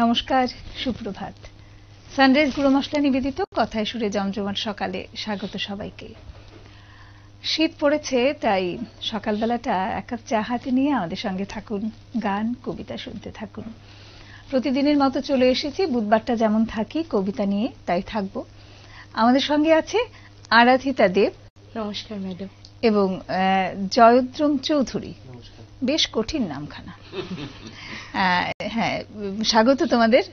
নমস্কার, সুপ্রভাত। সানরাইজ গুঁড়ো মশলা নিবেদিত কথায় সুরে জমজমাট সকালে স্বাগত সবাইকে। শীত পড়েছে, তাই সকালবেলাটা এক কাপ চা হাতে নিয়ে আমাদের সঙ্গে থাকুন, গান কবিতা শুনতে থাকুন। প্রতিদিনের মতো চলে এসেছি, বুধবারটা যেমন থাকি কবিতা নিয়ে তাই থাকবো। আমাদের সঙ্গে আছে আরাধিতা দেব। নমস্কার ম্যাডাম। এবং জয়দ্রম চৌধুরী। বেশ কঠিন নামখানা। হ্যাঁ, স্বাগত তোমাদের।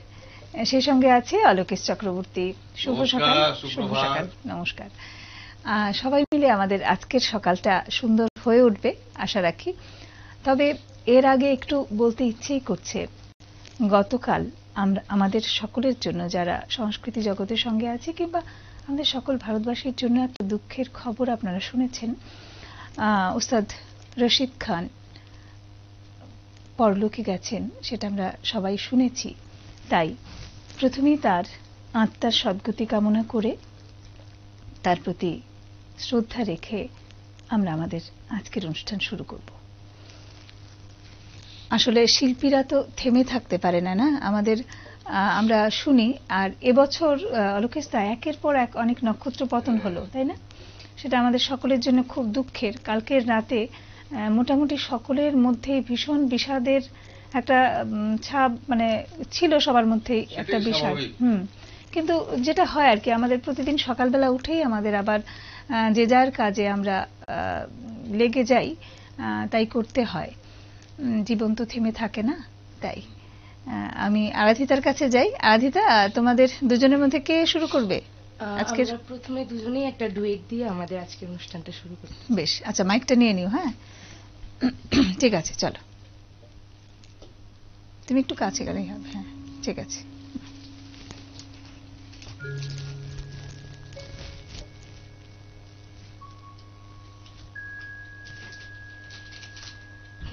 সেই সঙ্গে আছে অলোকেশ চক্রবর্তী। শুভ সকাল। শুভ সকাল, নমস্কার। সবাই মিলে আমাদের আজকের সকালটা সুন্দর হয়ে উঠবে আশা রাখি। তবে এর আগে একটু বলতে ইচ্ছেই করছে, গতকাল আমরা আমাদের সকলের জন্য যারা সংস্কৃতি জগতের সঙ্গে আছে কিংবা আমাদের সকল ভারতবাসীর জন্য একটা দুঃখের খবর আপনারা শুনেছেন। উস্তাদ রশিদ খান পরলোকে গেছেন, সেটা আমরা সবাই শুনেছি। তাই প্রথমেই তার আত্মার সদ্গতি কামনা করে তার প্রতি শ্রদ্ধা রেখে আমরা আমাদের আজকের অনুষ্ঠান শুরু করব। আসলে শিল্পীরা তো থেমে থাকতে পারে না, না আমাদের। আমরা শুনি, আর এবছর অলোকেশদা একের পর এক অনেক নক্ষত্র পতন হলো, তাই না? সেটা আমাদের সকলের জন্য খুব দুঃখের। কালকের রাতে মোটামুটি সকলের মধ্যেই ভীষণ বিষাদের একটা ছাপ মানে ছিল সবার মধ্যেই, একটা বিষাদ। কিন্তু যেটা হয় আর কি, আমাদের প্রতিদিন সকালবেলা উঠেই আমাদের আবার যে যার কাজে আমরা লেগে যাই, তাই করতে হয়। জীবন তো থেমে থাকে না। তাই আমি আরাধিতার কাছে যাই। আরাধিতা, তোমাদের দুজনের মধ্যে কে শুরু করবে আজকে? প্রথমে দুজনেই একটা ডুয়েট দিয়ে আমাদের আজকের অনুষ্ঠানটা শুরু করব। বেশ, আচ্ছা, মাইকটা নিয়ে নিও। হ্যাঁ, ঠিক আছে, চলো। তুমি একটু কাছে গেলেই হবে। হ্যাঁ, ঠিক আছে।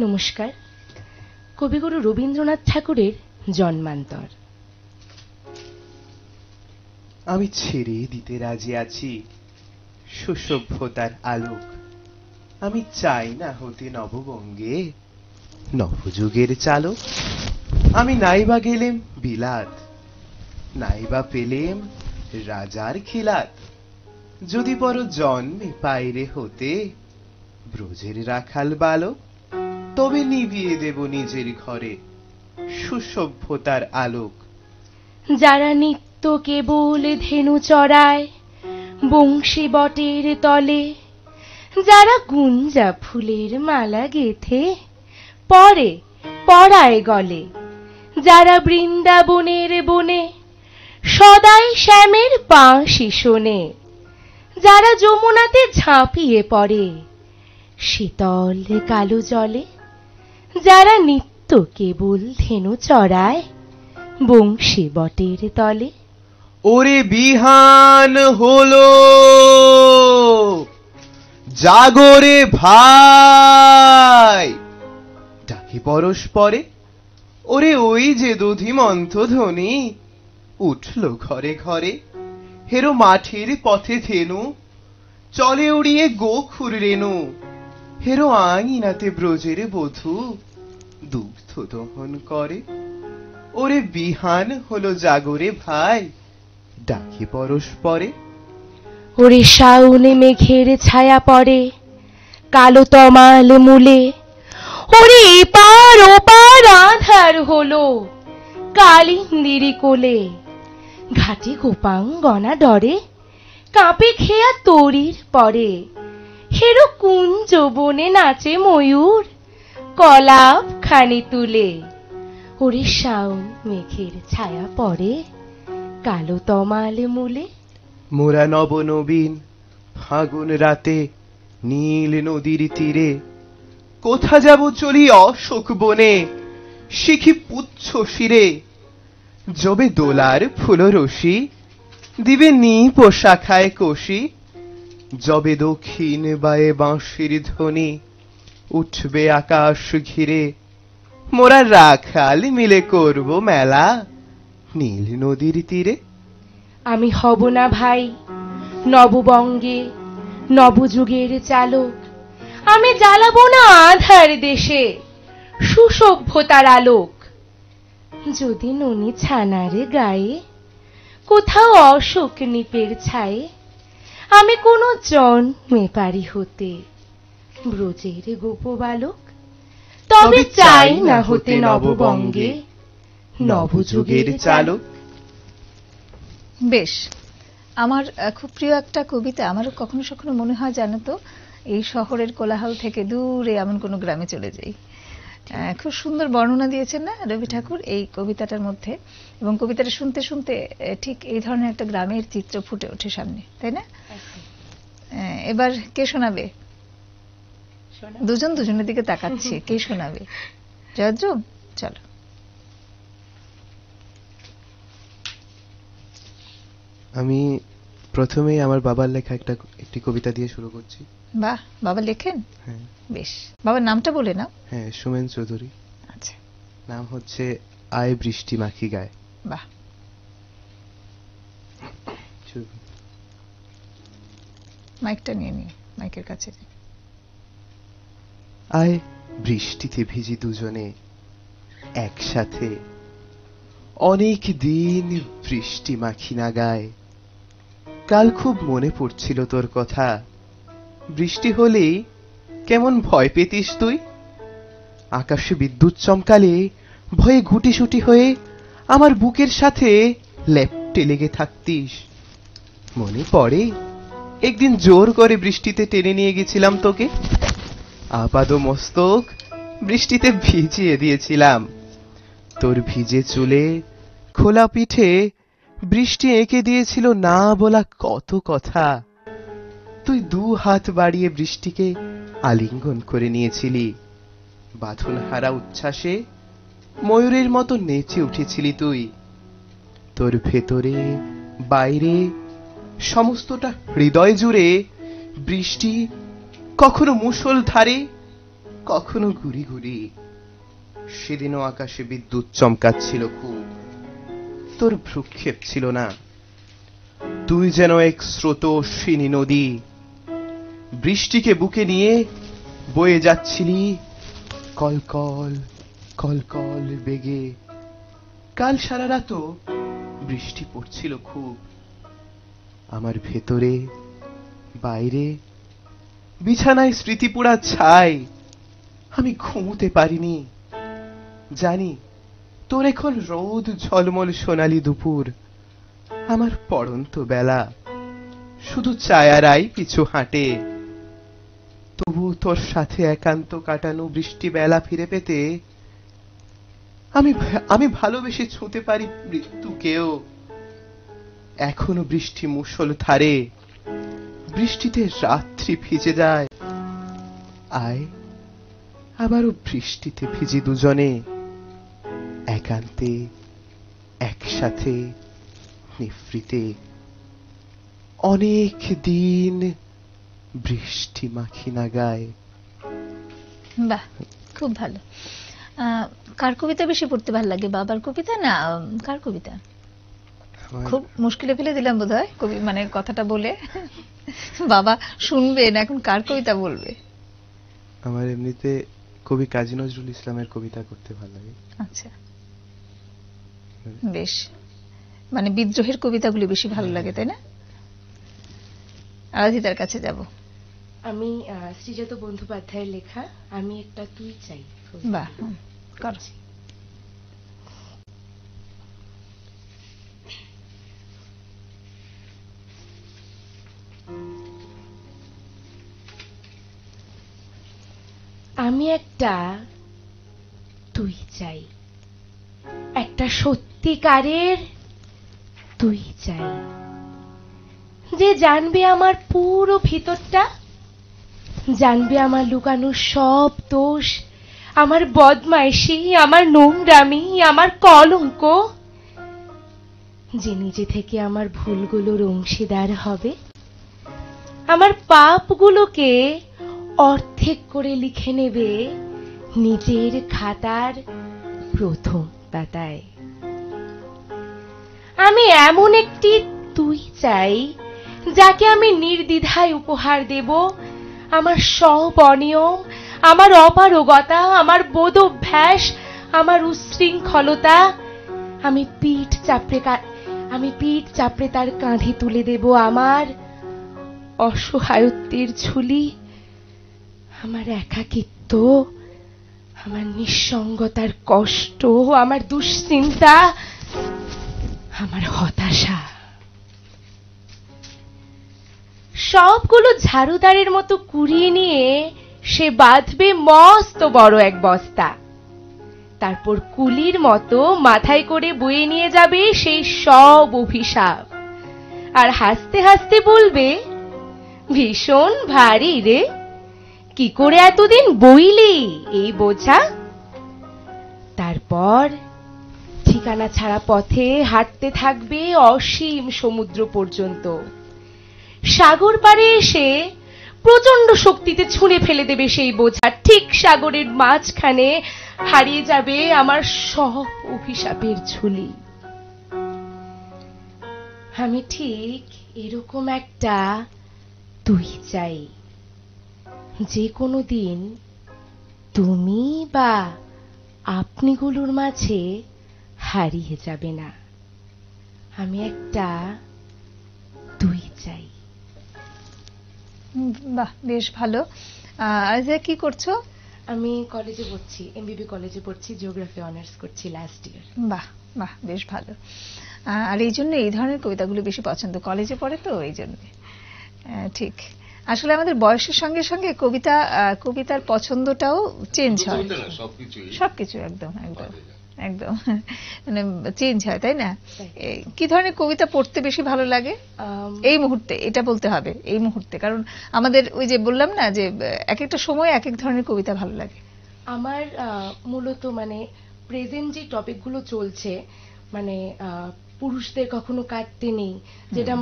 নমস্কার। কবিগুরু রবীন্দ্রনাথ ঠাকুরের জন্মান্তর। আমি ছেড়ে দিতে রাজি আছি সুসভ্যতার আলোক। আমি চাই না হতে নববঙ্গে নবযুগের চালক। আমি নাইবা গেলেম বিলাত, নাইবা পেলেম রাজার খিলাত। যদি পর জন্মে পাইরে হতে ব্রজের রাখাল বালক, তবে নিভিয়ে দেব নিজের ঘরে সুসভ্যতার আলোক। যারা নিত্য কেবল ধেনু চড়ায় বংশী বটের তলে, যারা গুঞ্জা ফুলের মালা গেথে পরে পরায় গলে, যারা বৃন্দাবনের বনে সদাই শ্যামের বাঁশি শোনে, যারা যমুনাতে ঝাঁপিয়ে পড়ে শীতল কালো জলে, যারা নিত্য কেবল ধেনু চড়ায় বংশী বটের তলে। ওরে বিহান হলো, জাগরে ভাই, ডাকে পরস্পরে। ওরে ওই যে দধিমন্ত ধ্বনি উঠল ঘরে ঘরে। হেরো মাঠের পথে ধেনু চলে উড়িয়ে গোখুর রেণু। হেরো আঙিনাতে ব্রজের বধূ দুগ্ধ দহন করে। ওরে বিহান হলো জাগরে ভাই, ডাকে পরস্পরে। ওরে শাউনে মেঘের ছায়া পড়ে কালো তমাল মূলে, ওরে এপার ওপার আঁধার হলো কালিন্দিরি কোলে। ঘাটে গোপাঙ্গনা ডরে কাঁপে খেয়া তরির পরে। হেরো কুঞ্জ বনে নাচে ময়ূর কলাপ খানি তুলে। ওরে শাউন মেঘের ছায়া পড়ে কালো তমাল মূলে। মোরা নব নবীন ফাগুন রাতে নীল নদীর তীরে, কোথা যাব চলি অশোক বনে শিখি পুচ্ছ শিরে। যবে দোলার ফুল রশি দিবে নিপ শাখায় কষি, যবে দক্ষিণ বায়ে বাঁশির ধ্বনি উঠবে আকাশ ঘিরে। মোরা রাখাল মিলে করব মেলা নীল নদীর তীরে। আমি হব না ভাই নববঙ্গে নবযুগের চালক, আমি জ্বালাবো না আধার দেশে সুসভ্যতার আলোক। যদি ননি ছানারে গায়ে কোথাও অশোক নিপের ছায়ে আমি কোনো জন্মে পারি হতে ব্রজের গোপ বালক, তবে চাই না হতে নববঙ্গে নবযুগের চালক। বেশ, আমার খুব প্রিয় একটা কবিতা। আমারও কখনো কখনো মনে হয় জানো তো, এই শহরের কোলাহল থেকে দূরে এমন কোনো গ্রামে চলে যাই। খুব সুন্দর বর্ণনা দিয়েছেন না রবি ঠাকুর এই কবিতাটার মধ্যে, এবং কবিতাটা শুনতে শুনতে ঠিক এই ধরনের একটা গ্রামের চিত্র ফুটে ওঠে সামনে, তাই না? এবার কে শোনাবে? দুজন দুজনের দিকে তাকাচ্ছে, কে শোনাবে? জয়দ্রম, চলো। আমি প্রথমেই আমার বাবার লেখা একটি কবিতা দিয়ে শুরু করছি। বাহ, বাবা লেখেন? হ্যাঁ। বেশ, বাবার নামটা বলে নাও। হ্যাঁ, সুমেন চৌধুরী। আচ্ছা, নাম হচ্ছে আয় বৃষ্টি মাখি গায়ে। বাহ। মাইকটা নিয়ে নিয়ে মাইকের কাছে। আয় বৃষ্টিতে ভিজি দুজনে একসাথে, অনেক দিন বৃষ্টি মাখি না গায়ে। কাল খুব মনে পড়ছিল তোর কথা, বৃষ্টি হলেই কেমন ভয় পেতিস তুই। আকাশে বিদ্যুৎ চমকালে ভয়ে গুটিসুটি হয়ে আমার বুকের সাথে লেপ্টে লেগে থাকতিস। মনে পড়ে একদিন জোর করে বৃষ্টিতে টেনে নিয়ে গেছিলাম তোকে, আপাদ মস্তক বৃষ্টিতে ভিজিয়ে দিয়েছিলাম। তোর ভিজে চুলে খোলা পিঠে বৃষ্টি এঁকে দিয়েছিল না বলা কত কথা। তুই দু হাত বাড়িয়ে বৃষ্টিকে আলিঙ্গন করে নিয়েছিলি, বাঁধন হারা উচ্ছ্বাসে ময়ূরের মতো নেচে উঠেছিলি তুই। তোর ভেতরে বাইরে সমস্তটা হৃদয় জুড়ে বৃষ্টি কখনো মুষলধারে, কখনো ঘুরি ঘুরি। সেদিনও আকাশে বিদ্যুৎ চমকাচ্ছিল খুব, তোর ভ্রুক্ষেপ ছিল না। তুই যেন এক স্রোতস্বিনী নদী, বৃষ্টিকে বুকে নিয়ে বয়ে যাচ্ছিলি কলকল কলকল বেগে। কাল সারা রাতও বৃষ্টি পড়ছিল খুব। আমার ভেতরে বাইরে বিছানায় স্মৃতিপুরা ছাই, আমি ঘুমোতে পারিনি। জানি তোর এখন রোদ ঝলমল সোনালি দুপুর, আমার পড়ন্ত বেলা শুধু ছায়ারাই পিছু হাঁটে। তবু তোর সাথে একান্ত কাটানো বৃষ্টি বেলা ফিরে পেতে আমি ভালোবেসে ছুঁতে পারি মৃত্যুকেও। এখনো বৃষ্টি মুষল ধারে, বৃষ্টিতে রাত্রি ভিজে যায়। আয় আবারও বৃষ্টিতে ভিজি দুজনে একান্তে একসাথে নিভৃতে। অনেক দিন বৃষ্টি মাখি না গায়ে। বাহ, খুব ভালো। কার কবিতা বেশি পড়তে ভালো লাগে, বাবার কবিতা না কার কবিতা? খুব মুশকিলে ফেলে দিলাম বোধহয় কবি, মানে কথাটা বলে। বাবা শুনবেন এখন, কার কবিতা বলবে? আমার এমনিতে কবি কাজী নজরুল ইসলামের কবিতা করতে ভালো লাগে। আচ্ছা, বেশ, মানে বিদ্রোহের কবিতাগুলি বেশি ভালো লাগে, তাই না? আরাধিতার কাছে যাব। আমি শ্রীজাত বন্দ্যোপাধ্যায়ের লেখা আমি একটা তুই চাই। বাহ, করো। আমি একটা তুই চাই, একটা সত্যিকারের তুই চাই, যে জানবে আমার পুরো ভিতরটা, জানবে আমার লুকানো সব দোষ, আমার বদমাইশি, আমার নোংরামি, আমার কলঙ্ক, যে নিজে থেকে আমার ভুলগুলোর অংশীদার হবে, আমার পাপগুলোকে অর্ধেক করে লিখে নেবে নিজের খাতার প্রথম পাতায়। আমি এমন একটি তুই চাই, যাকে আমি নির্দ্বিধায় উপহার দেব আমার সব অনিয়ম, আমার অপারগতা, আমার বোধ অভ্যাস, আমার উচ্ছৃঙ্খলতা, আমি পিঠ চাপড়ে তার কাঁধে তুলে দেব আমার অসহায়ত্বের ঝুলি, আমার একাকিত্ব, আমার নিঃসঙ্গতার কষ্ট, আমার দুশ্চিন্তা, আমার হতাশা। সবগুলো ঝাড়ুদারের মতো কুড়িয়ে নিয়ে সে বাঁধবে মস্ত বড় এক বস্তা। তারপর কুলির মতো মাথায় করে বয়ে নিয়ে যাবে সেই সব অভিশাপ, আর হাসতে হাসতে বলবে, ভীষণ ভারী রে, কি করে এতদিন বইলি এই বোঝা। তারপর ঠিকানা ছাড়া পথে হাঁটতে থাকবে অসীম সমুদ্র পর্যন্ত। সাগর পাড়ে এসে প্রচন্ড শক্তিতে ছুঁড়ে ফেলে দেবে সেই বোঝা। ঠিক সাগরের মাঝখানে হারিয়ে যাবে আমার সব অভিশাপের ঝুলি। আমি ঠিক এরকম একটা তুই চাই, যে কোনো দিন তুমি বা আপনিগুলোর মাঝে হারিয়ে যাবে না। আমি একটা তুই চাই। বাহ, বেশ ভালো। আর কি করছো? আমি কলেজে পড়ছি, এমবিবি কলেজে পড়ছি, জিওগ্রাফি অনার্স করছি লাস্ট ইয়ার। বাহ বাহ, বেশ ভালো। আর এই জন্য এই ধরনের কবিতাগুলো বেশি পছন্দ, কলেজে পড়ে তো এই জন্য। ঠিক, আসলে আমাদের বয়সের সঙ্গে সঙ্গে কবিতার পছন্দটাও চেঞ্জ হয়, সবকিছু একদম একদম একদম মানে চেঞ্জ হয়, তাই না? কি ধরনের কবিতা পড়তে বেশি ভালো লাগে এই মুহূর্তে? এটা বলতে হবে এই মুহূর্তে, কারণ আমাদের ওই যে বললাম না যে এক একটা সময় এক এক ধরনের কবিতা ভালো লাগে। আমার মূলত মানে প্রেজেন্ট যে টপিকগুলো চলছে, মানে পুরুষদের কখনো কাটতে নেই, যেটা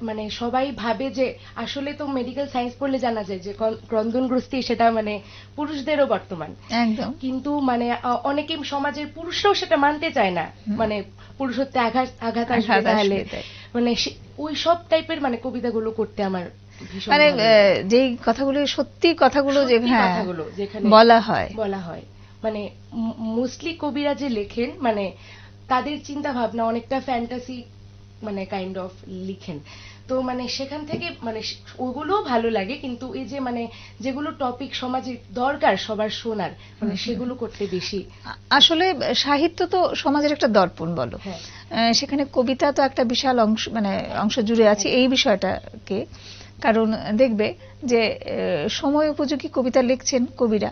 মানে সবাই ভাবে যে আসলে তো মেডিকেল সায়েন্স পড়লে জানা যায় যে ক্রন্দনগ্রস্তি সেটা মানে পুরুষদেরও বর্তমান একদম, কিন্তু মানে অনেকে সমাজের পুরুষরাও সেটা মানতে চায় না, মানে পুরুষত্বে আঘাত আসবে তাহলে মানে ওই সব টাইপের মানে কবিতাগুলো করতে আমার মানে যেই কথাগুলো সত্যি কথাগুলো যেখানে বলা হয় মানে মোস্টলি কবিরা যে লেখেন মানে তাদের চিন্তা ভাবনা অনেকটা ফ্যান্টাসি মানে কাইন্ড অফ লিখেন, তো মানে সেখান থেকে মানে ওগুলো ভালো লাগে, কিন্তু এই যে মানে যেগুলো টপিক সমাজে দরকার সবার শোনার মানে সেগুলো করতে বেশি। আসলে সাহিত্য তো সমাজের একটা দর্পণ বলো, সেখানে কবিতা তো একটা বিশাল অংশ মানে অংশ জুড়ে আছে এই বিষয়টাকে। কারণ দেখবে যে সময় উপযোগী কবিতা লিখছেন কবিরা।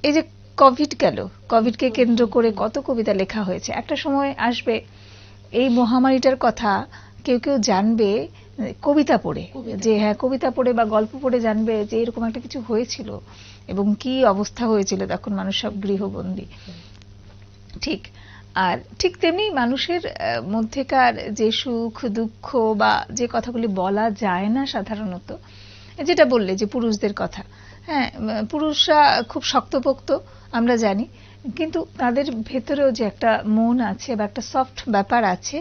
এই যে কোভিড গেল, কোভিডকে কেন্দ্র করে কত কবিতা লেখা হয়েছে। একটা সময় আসবে এই মহামারীটার কথা কেউ কেউ জানবে কবিতা পড়ে, যে হ্যাঁ কবিতা পড়ে বা গল্প পড়ে জানবে যে এরকম একটা কিছু হয়েছিল এবং কি অবস্থা হয়েছিল, তখন মানুষ সব গৃহবন্দী। ঠিক, আর ঠিক তেমনি মানুষের মধ্যেকার যে সুখ দুঃখ বা যে কথাগুলি বলা যায় না সাধারণত, যেটা বললে যে পুরুষদের কথা, হ্যাঁ পুরুষরা খুব শক্তপোক্ত আমরা জানি, কিন্তু তাদের ভেতরেও যে একটা মন আছে বা একটা সফট ব্যাপার আছে,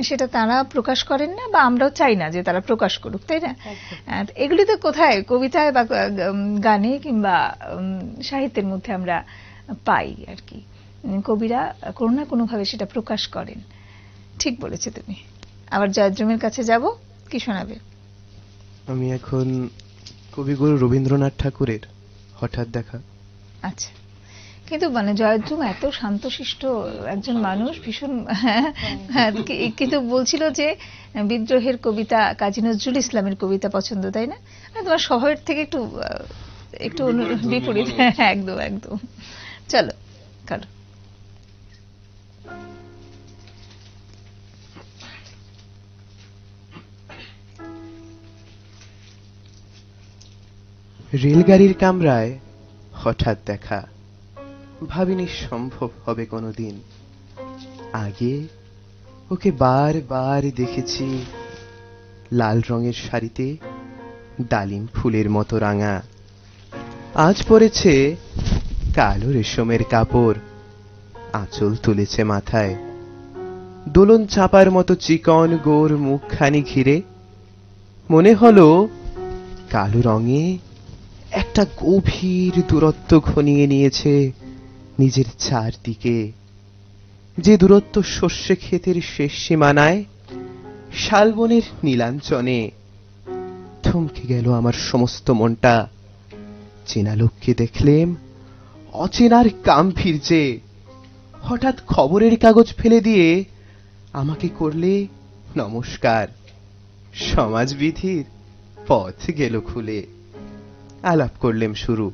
সেটা তারা প্রকাশ করেন না বা আমরাও চাই না যে তারা প্রকাশ করুক, তাই না? এগুলি তো কোথায় কবিতায় বা গানে কিংবা সাহিত্যের মধ্যে আমরা পাই আর কি। কবিরা কোনো না কোনোভাবে সেটা প্রকাশ করেন। ঠিক বলেছে তুমি। আবার জয়দ্রমের কাছে যাব, কি শোনাবে? আমি এখন কবিগুরু রবীন্দ্রনাথ ঠাকুরের হঠাৎ দেখা। আচ্ছা, কিন্তু মানে জয়দ্রম এত শান্তশিষ্ট একজন মানুষ, ভীষণ কিন্তু বলছিল যে বিদ্রোহের কবিতা কাজী নজরুল ইসলামের কবিতা পছন্দ, তাই না? তোমার শহরের থেকে একটু একটু বিপরীত। একদম একদম, চলো করো। রেলগাড়ির কামরায় হঠাৎ দেখা, ভাবিনি সম্ভব হবে কোনোদিন। আগে ওকে বারবার দেখেছি লাল রঙের শাড়িতে ডালিম ফুলের মতো রাঙা, আজ পরেছে কালো রেশমের কাপড়, আঁচল তুলেছে মাথায়, দোলন চাপার মতো চিকন গোর মুখখানি ঘিরে। মনে হলো কালো রঙে একটা গভীর দূরত্ব ঘনিয়ে নিয়েছে নিজের চারদিকে। যে দূরত্ব শস্যে ক্ষেতের শেষ সীমানায়, শালবনের নীলাঞ্চনে থমকে গেল আমার সমস্ত মনটা। চেনা লোককে দেখলেম অচেনার গাম্ভীর্যে, হঠাৎ খবরের কাগজ ফেলে দিয়ে আমাকে করলে নমস্কার। সমাজবিধির পথ গেল খুলে। আলাপ করলেম শুরু,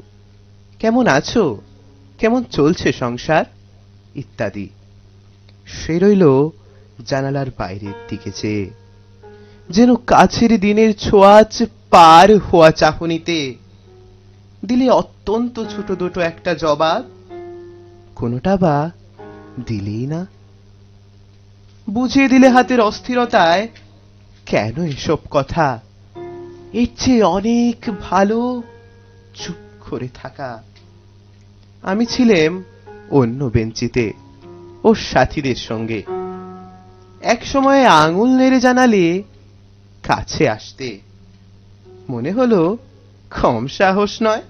কেমন আছো, কেমন চলছে সংসার ইত্যাদি। সে রইল জানালার বাইরের দিকে চেয়ে, যেন কাছের দিনের ছোঁয়াচ পার হওয়া চাহনিতে। দিলে অত্যন্ত ছোট দুটো একটা জবাব, কোনোটা বা দিলেই না। বুঝিয়ে দিলে হাতের অস্থিরতায়, কেন এসব কথা, এর চেয়ে অনেক ভালো চুপ করে থাকা। আমি ছিলাম অন্য বেঞ্চিতে ওর সাথীদের সঙ্গে। এক সময়ে আঙুল নেড়ে জানালে কাছে আসতে। মনে হলো কম সাহস নয়।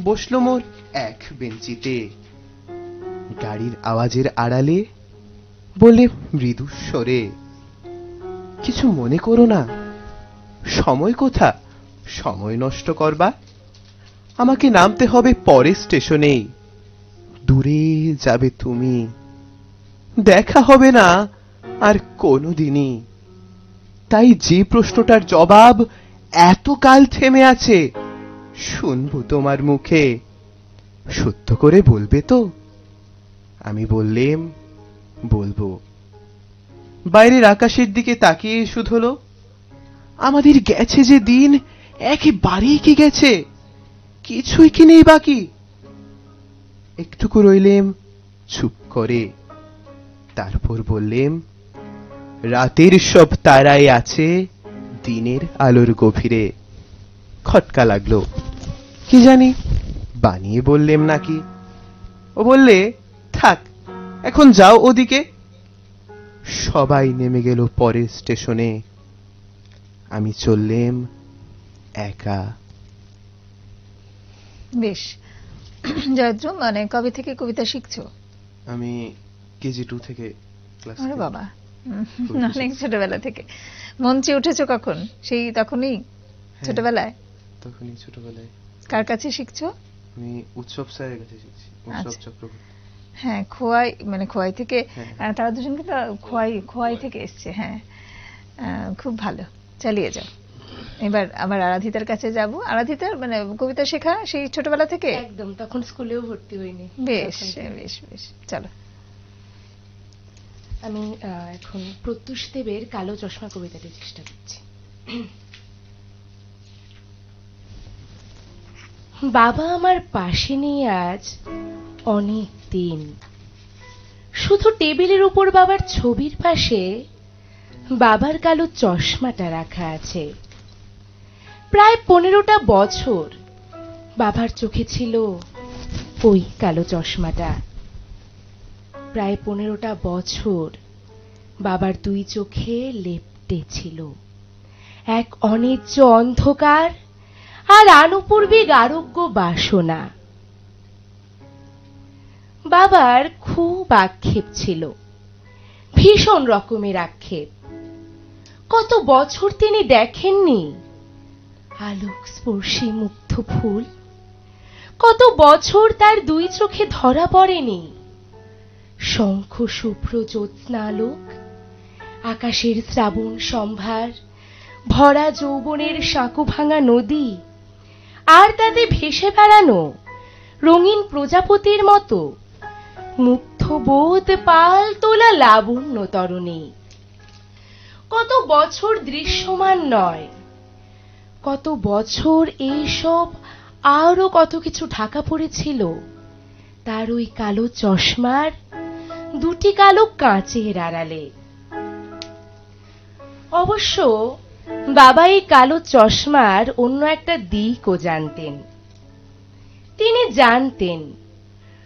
বসলো মোর এক বেঞ্চিতে। গাড়ির আওয়াজের আড়ালে বললে মৃদু স্বরে, কিছু মনে করো না, সময় কোথা সময় নষ্ট করবা। আমাকে নামতে হবে পরের স্টেশনেই। দূরে যাবে তুমি, দেখা হবে না আর কোনোদিনই। তাই যে প্রশ্নটার জবাব এতকাল থেমে আছে, শুনবো তোমার মুখে, সত্য করে বলবে তো? আমি বললেম বলবো। বাইরের আকাশের দিকে তাকিয়ে শুধলো, আমাদের গেছে যে দিন একেবারেই কি গেছে, কিছুই কি নেই বাকি। একটুকু রইলেম চুপ করে, তারপর বললেম, রাতের সব তারাই আছে দিনের আলোর গভীরে। খটকা লাগলো, কি জানি বানিয়ে বললেম নাকি। ও বললে, থাক এখন যাও ওদিকে। সবাই নেমে গেল পরের স্টেশনে। আমি চললেম একা। বেশ। জয়দ্র, মানে কবে থেকে কবিতা শিখছো? আমি কেজি 2 থেকে ক্লাস। আরে বাবা, অনেক ছোটবেলা থেকে। মঞ্চে উঠেছো কখন? সেই তখনই ছোটবেলায়? তখনই ছোটবেলায়। কার কাছে শিখছো? আমি উৎসব স্যারের কাছে শিখছি, উৎসব চক্রবর্তী। হ্যাঁ, খোয়াই, মানে খোয়াই থেকে। তারা দুজন কিন্তু খোয়াই থেকে এসছে। হ্যাঁ, খুব ভালো, চালিয়ে যাও। এবার আবার আরাধিতার কাছে যাব। আরাধিতার মানে কবিতা শেখা সেই ছোটবেলা থেকে? একদম, তখন স্কুলেও ভর্তি হইনি। বেশ বেশ বেশ, চলো। আমি এখন প্রত্যুষ দেবের কালো চশমা কবিতাটি চেষ্টা করছি। বাবা আমার পাশে নেই আজ অনেক দিন। শুধু টেবিলের উপর বাবার ছবির পাশে বাবার কালো চশমাটা রাখা আছে। প্রায় 15টা বছর বাবার চোখে ছিল ওই কালো চশমাটা। প্রায় 15টা বছর বাবার দুই চোখে লেপ্টে ছিল এক অনিচ্ছ অন্ধকার আর আনুপূর্বিক আরোগ্য বাসনা। বাবার খুব আক্ষেপ ছিল, ভীষণ রকমের আক্ষেপ। কত বছর তিনি দেখেননি আলোক স্পর্শী মুগ্ধ ফুল। কত বছর তার দুই চোখে ধরা পড়েনি শঙ্খ শুভ্র জ্যোৎস্নালোক, আকাশের শ্রাবণ সম্ভার, ভরা যৌবনের সাঁকো ভাঙা নদী, আর তাতে ভেসে বেড়ানো রঙিন প্রজাপতির মতো মুগ্ধ বোধ পাল তোলা লাবণ্য তরণী। কত বছর দৃশ্যমান নয়, কত বছর এইসব আরো কত কিছু ঢাকা পড়েছিল তার ওই কালো চশমার দুটি কালো কাঁচের আড়ালে। অবশ্য বাবা এই কালো চশমার অন্য একটা দিকও জানতেন। তিনি জানতেন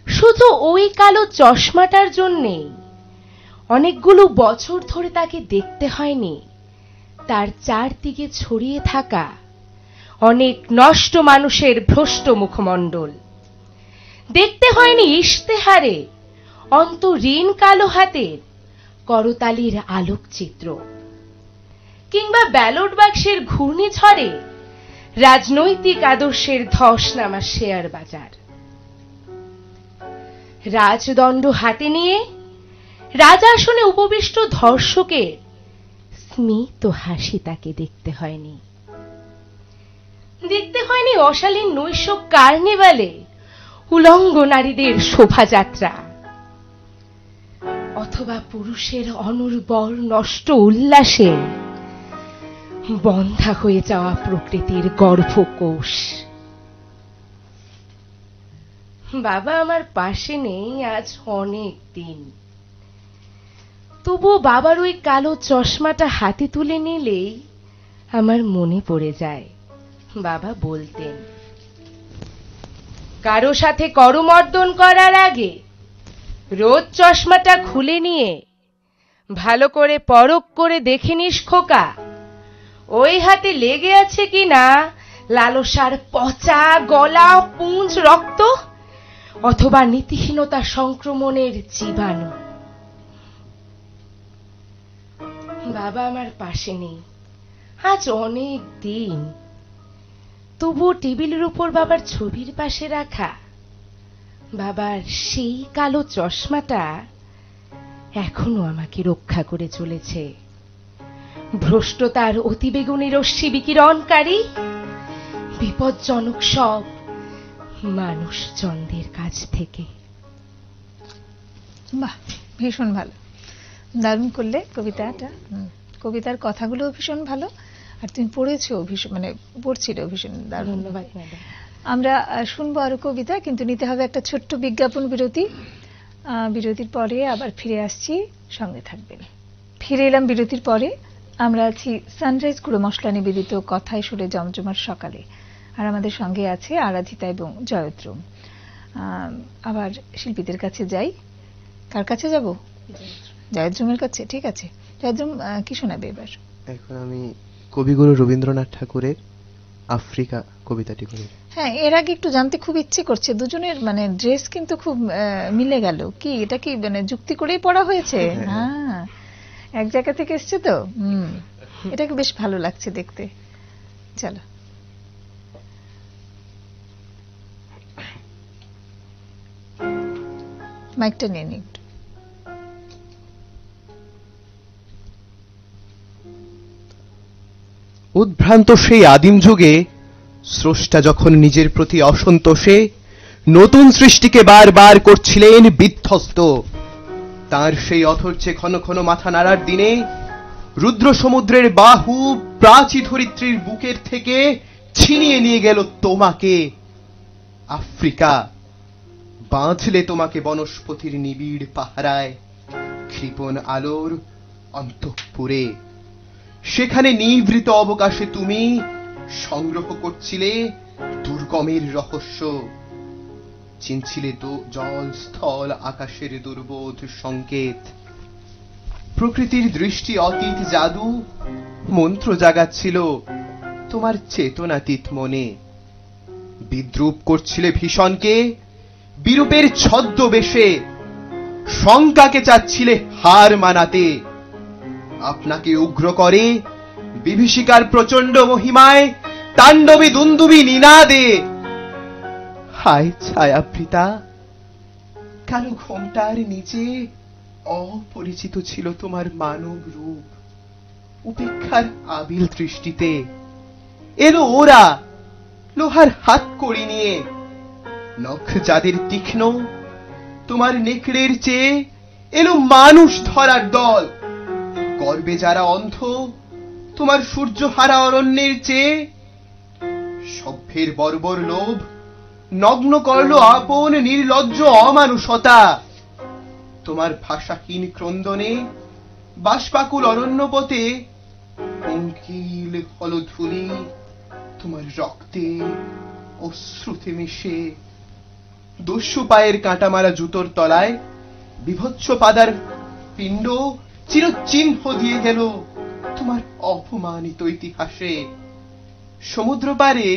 শুধু ওই কালো চশমাটার জন্যেই অনেকগুলো বছর ধরে তাকে দেখতে হয়নি তার চারদিকে ছড়িয়ে থাকা অনেক নষ্ট মানুষের ভ্রষ্ট মুখমণ্ডল। দেখতে হয়নি ইশতেহারে অন্তরীণ কালো হাতের করতালির আলোকচিত্র, কিংবা ব্যালট বাক্সের ঘূর্ণিঝড়ে রাজনৈতিক আদর্শের ধস নামা শেয়ার বাজার। রাজদণ্ড হাতে নিয়ে রাজাসনে উপবিষ্ট ধর্ষকের স্মিত হাসি তাকে দেখতে হয়নি। দেখতে হয়নি অশালীন নৈশ কার্নিভালে উলঙ্গ নারীদের শোভাযাত্রা, অথবা পুরুষের অনুর্বর নষ্ট উল্লাসে বন্ধা হয়ে যাওয়া প্রকৃতির গর্ভকোষ। বাবা আমার পাশে নেই আজ অনেক দিন, তবুও বাবার ওই কালো চশমাটা হাতে তুলে নিলেই আমার মনে পড়ে যায় বাবা বলতেন, কারো সাথে করমর্দন করার আগে রোজ চশমাটা খুলে নিয়ে ভালো করে পরখ করে দেখে নিস খোকা, ওই হাতে লেগে আছে কিনা লালসার পচা গলা পুঞ্জ রক্ত অথবা নীতিহীনতা সংক্রমণের জীবাণু। বাবা আমার পাশে নেই আজ অনেক দিন, তবুও টেবিলের উপর বাবার ছবির পাশে রাখা বাবার সেই কালো চশমাটা এখনো আমাকে রক্ষা করে চলেছে ভ্রষ্টতার অতিবেগুনি রশ্মি বিকিরণকারী বিপজ্জনক সব মানুষজনদের কাছ থেকে। বাহ, ভীষণ ভালো, দারুণ করলে কবিতাটা। কবিতার কথাগুলো ভীষণ ভালো, আর তুমি পড়েছো ভীষণ, মানে পড়ছিল ভীষণ দারুণ। ধন্যবাদ ম্যাডাম। আমরা শুনবো আরো কবিতা, কিন্তু নিতে হবে একটা ছোট্ট বিজ্ঞাপন বিরতি। বিরতির পরে আবার ফিরে আসছি, সঙ্গে থাকবেন। ফিরে এলাম বিরতির পরে। আমরা আছি সানরাইজ গুঁড়ো মশলা নিবেদিত কথায় সুরে জমজমার সকালে, আর আমাদের সঙ্গে আছে আরাধিতা এবং জয়দ্রুম। আবার শিল্পীদের কাছে যাই। কার কাছে যাব? জয়দ্রুমের কাছে। ঠিক আছে জয়দ্রুম, কি শোনাবে এবার? এখন আমি কবিগুরু রবীন্দ্রনাথ ঠাকুরের আফ্রিকা কবিতাটি করি। হ্যাঁ, এর আগে একটু জানতে খুব ইচ্ছে করছে, দুজনের মানে ড্রেস কিন্তু খুব মিলে গেল। কি এটা কি মানে যুক্তি করেই পড়া হয়েছে? হ্যাঁ, এক জায়গা থেকে এসছে তো। এটাকে বেশ ভালো লাগছে দেখতে। চলো। মাইকটা নিয়ে নি একটু। উদ্ভ্রান্ত সেই আদিম যুগে স্রষ্টা যখন নিজের প্রতি অসন্তোষে নতুন সৃষ্টিকে বারবার করছিলেন বিধ্বস্ত, তার সেই অথর্যে ক্ষণ ক্ষণ মাথা নাড়ার দিনে রুদ্র সমুদ্রের বাহু প্রাচী ধরিত্রীর বুকের থেকে ছিনিয়ে নিয়ে গেল তোমাকে আফ্রিকা। বাঁধলে তোমাকে বনস্পতির নিবিড় পাহারায়, কৃপণ আলোর অন্তঃপুরে। সেখানে নিভৃত অবকাশে তুমি সংগ্রহ করছিলে দুর্গমের রহস্য, চিনছিলে জল স্থল আকাশের দুর্বোধ সংকেত। প্রকৃতির দৃষ্টি অতীত জাদু মন্ত্র জাগাচ্ছিল তোমার চেতনাতীত মনে। বিদ্রুপ করছিলে ভীষণকে বিরূপের ছদ্মবেশে, শঙ্কাকে চাচ্ছিলে হার মানাতে। আপনাকে উগ্র করে বিভীষিকার প্রচন্ড মহিমায় তাণ্ডবী দুন্দুবী নিনাদে। হায় ছায়াবৃতা, কালো ঘোমটার নিচে অপরিচিত ছিল তোমার মানব রূপ। উপেক্ষার আবিল দৃষ্টিতে এলো ওরা লোহার হাত কড়ি নিয়ে। নখ যাদের তীক্ষ্ণ তোমার নেকড়ের চেয়ে এলো মানুষ ধরার দল। গর্বে যারা অন্ধ তোমার সূর্যহারা অরণ্যের চেয়ে। সভ্যের বর্বর লোভ নগ্ন করল আপন নির্লজ্জ অমানুষতা। তোমার ভাষাহীন ক্রন্দনে বাষ্পাকুল অরণ্যপথে পঙ্কিল হলধূলি তোমার রক্তে অশ্রুতে মিশে। দস্যু পায়ের কাঁটা মারা জুতোর তলায় বিভৎস পাদার পিণ্ড চিরচিহ্ন দিয়ে গেল তোমার অপমানিত ইতিহাসে। সমুদ্র পারে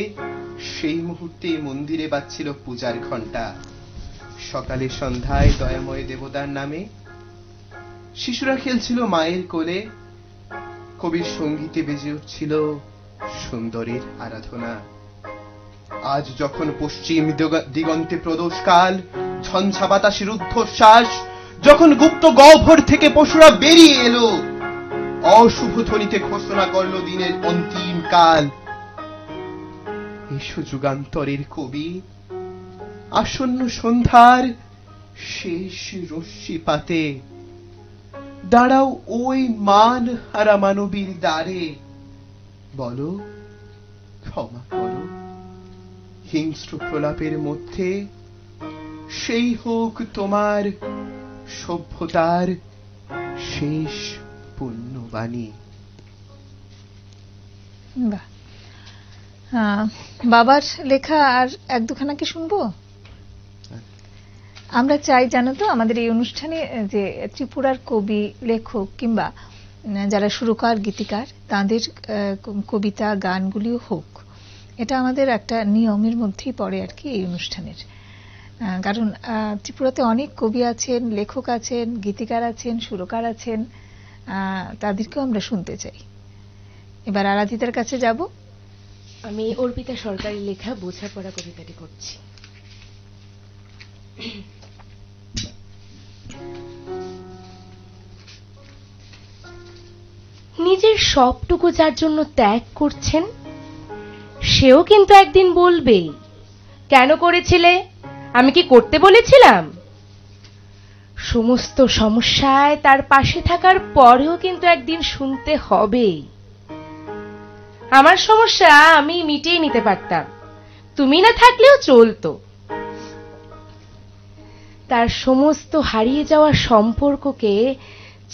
সেই মুহূর্তে মন্দিরে বাজছিল পূজার ঘণ্টা। সকালে সন্ধ্যায় দয়াময় দেবতার নামে। শিশুরা খেলছিল মায়ের কোলে, কবির সঙ্গীতে বেজে উঠছিল সুন্দরের আরাধনা। আজ যখন পশ্চিম দিগন্তে প্রদোষকাল, ঝঞ্ঝা বাতাসের ঊর্ধ্বশ্বাস, যখন গুপ্ত গহ্বর থেকে পশুরা বেরিয়ে এলো, অশুভ ধ্বনিতে ঘোষণা করল দিনের অন্তিম কাল। এসো যুগান্তরের কবি, আসন্ন সন্ধ্যার শেষ রশ্মিপাতে দাঁড়াও ওই মান হারা মানবীর দ্বারে। বলো, ক্ষমা করো, হিংস্র প্রলাপের মধ্যে সেই হোক তোমার সভ্যতার শেষ পুণ্যবাণী। বাহ, বাবার লেখা আর এক দুখানা কি শুনবো? আমরা চাই জানো তো আমাদের এই অনুষ্ঠানে যে ত্রিপুরার কবি, লেখক কিংবা যারা সুরকার, গীতিকার, তাদের কবিতা, গানগুলিও হোক। এটা আমাদের একটা নিয়মের মধ্যেই পড়ে আর কি এই অনুষ্ঠানের। কারণ ত্রিপুরাতে অনেক কবি আছেন, লেখক আছেন, গীতিকার আছেন, সুরকার আছেন, তাদেরকেও আমরা শুনতে চাই। এবার আরাধিতার কাছে যাব। আমি অর্পিতা সরকারের লেখা বোঝাপড়া কবিতাটি করছি। নিজের সবটুকু যার জন্য ত্যাগ করছেন, সেও কিন্তু একদিন বলবে, কেন করেছিলে, আমি কি করতে বলেছিলাম? সমস্ত সমস্যায় তার পাশে থাকার পরেও কিন্তু একদিন শুনতে হবে, আমার সমস্যা আমি মিটিয়ে নিতে পারতাম, তুমি না থাকলেও চলতো। তার সমস্ত হারিয়ে যাওয়া সম্পর্ককে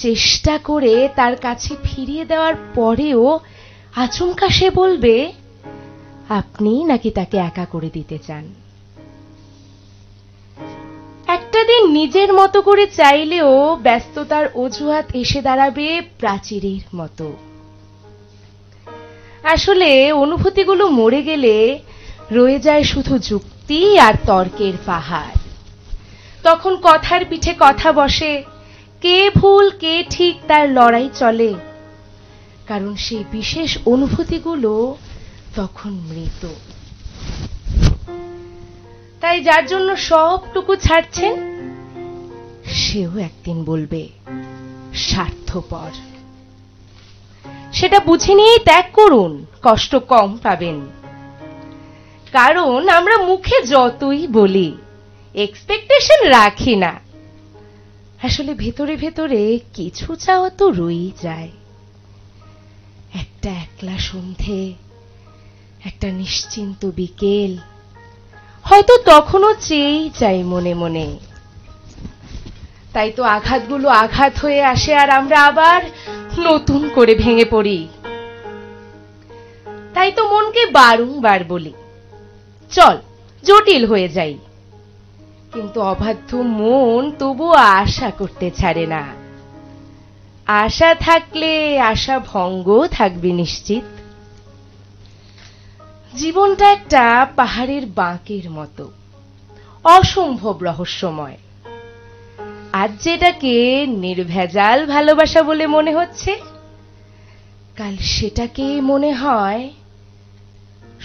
চেষ্টা করে তার কাছে ফিরিয়ে দেওয়ার পরেও আচমকা সে বলবে, আপনি নাকি তাকে একা করে দিতে চান। একটা দিন নিজের মতো করে চাইলেও ব্যস্ততার অজুহাত এসে দাঁড়াবে প্রাচীরের মতো। আসলে অনুভূতিগুলো মরে গেলে রয়ে যায় শুধু যুক্তি আর তর্কের পাহাড়। তখন কথার পিঠে কথা বসে, কে ভুল কে ঠিক তার লড়াই চলে, কারণ সেই বিশেষ অনুভূতিগুলো তখন মৃত। তাই যার জন্য সবটুকু ছাড়ছেন, সেও একদিন বলবে স্বার্থপর। সেটা বুঝে নিয়েই ত্যাগ করুন, কষ্ট কম পাবেন। কারণ আমরা মুখে যতই বলি, এক্সপেকটেশন রাখি না, আসলে ভেতরে ভেতরে কিছু চাওয়া তো রয়েই যায়। একটা একলা সন্ধে, একটা নিশ্চিন্ত বিকেল, হয়তো তখনও চেয়েই চাই মনে মনে। তাই তো আঘাতগুলো আঘাত হয়ে আসে আর আমরা আবার নতুন করে ভেঙে পড়ি। তাই তো মনকে বারংবার বলি, চল জটিল হয়ে যাই, কিন্তু অবাধ্য মন তবুও আশা করতে ছাড়ে না। আশা থাকলে আশা ভঙ্গ থাকবে নিশ্চিত। জীবনটা একটা পাহাড়ের বাঁকের মতো, অসম্ভব রহস্যময়। আজ যেটাকে নির্ভেজাল ভালোবাসা বলে মনে হচ্ছে, কাল সেটাকে মনে হয়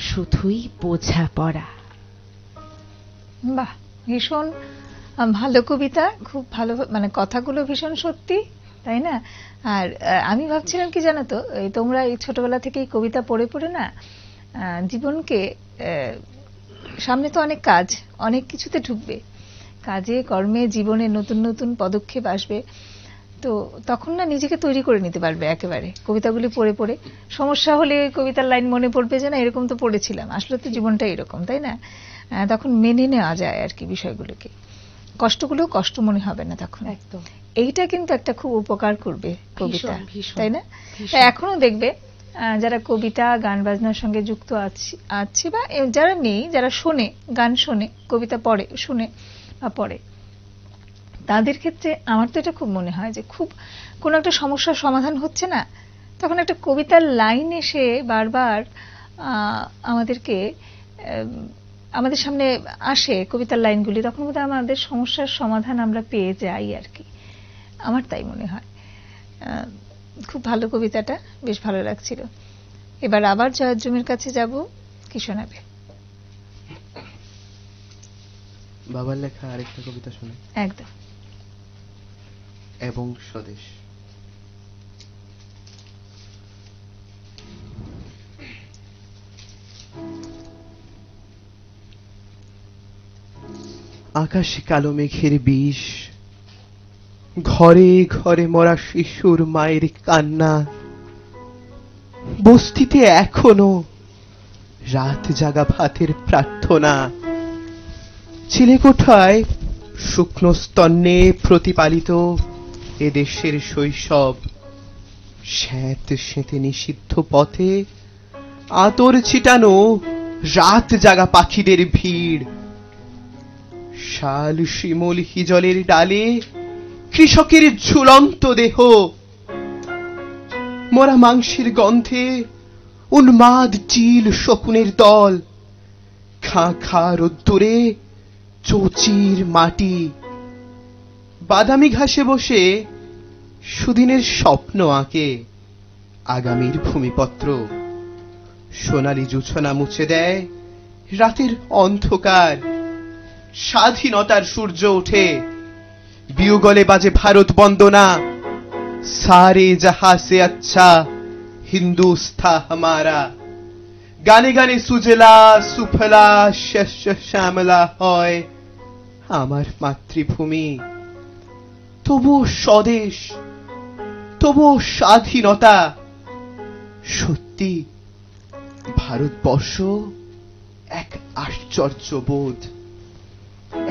শুধুই বোঝাপড়া। বাহ, ভীষণ ভালো কবিতা, খুব ভালো, মানে কথাগুলো ভীষণ সত্যি, তাই না? আর আমি ভাবছিলাম কি জানো তো, তোমরা এই ছোটবেলা থেকেই কবিতা পড়ে পড়ে না জীবনকে, সামনে তো অনেক কাজ, অনেক কিছুতে ঢুকবে, কাজে কর্মে জীবনে নতুন নতুন পদক্ষেপ আসবে, তো তখন না নিজেকে তৈরি করে নিতে পারবে একেবারে কবিতাগুলি পড়ে পড়ে। সমস্যা হলে কবিতার লাইন মনে পড়বে যে না এরকম তো পড়েছিলাম, আসলে তো জীবনটা এরকম, তাই না? তখন মেনে নেওয়া যায় আর কি বিষয়গুলোকে, কষ্টগুলো কষ্ট মনে হবে না তখন। একদম, এইটা কিন্তু একটা খুব উপকার করবে কবিতা, তাই না? এখনো দেখবে যারা কবিতা গান বাজনার সঙ্গে যুক্ত আছে বা যারা নেই, যারা শোনে, গান শোনে, কবিতা পড়ে, শুনে বা পড়ে, তাদের ক্ষেত্রে আমার তো এটা খুব মনে হয় যে খুব কোনো একটা সমস্যার সমাধান হচ্ছে না, তখন একটা কবিতার লাইন এসে বারবার আমাদেরকে আমাদের সামনে আসে কবিতার লাইনগুলি, তখন বোধহয় আমাদের সমস্যার সমাধান আমরা পেয়ে যাই আর কি, আমার তাই মনে হয়। খুব ভালো কবিতাটা, বেশ ভালো লাগছিল। এবার আবার জয়জুমের কাছে যাব, কি শোনাবে? বাবার লেখা আরেকটা কবিতা শুনে। একদম। এবং স্বদেশ। আকাশে কালো মেঘের বিষ, ঘরে ঘরে মরা শিশুর মায়ের কান্না, বস্তিতে এখনো রাত জাগা ভাতের প্রার্থনা, চিলেকোঠায় শুকনো স্তন্যে প্রতিপালিত এদেশের শৈশব, শ্বেত শ্বেতে নিষিদ্ধ পথে আতর ছিটানো রাত জাগা পাখিদের ভিড়, শাল শিমুল হিজলের ডালে কৃষকের ঝুলন্ত দেহ, মরা মাংসের গন্ধে উন্মাদ চিল শকুনের দল, খা খা রোদ্দুরে চৌচির মাটি, বাদামি ঘাসে বসে সুদিনের স্বপ্ন আঁকে আগামীর ভূমিপত্র, সোনালী জোছনা মুছে দেয় রাতের অন্ধকার, স্বাধীনতার সূর্য ওঠে, বিউগলে বাজে ভারত বন্দনা, সারে জাহা সে আচ্ছা হিন্দুস্তা হামারা, গানে গানে সুজলা সুফলা শস্য শ্যামলা হয় আমার মাতৃভূমি, তবুও স্বদেশ, তবুও স্বাধীনতা, সত্যি ভারতবর্ষ এক আশ্চর্য বোধ,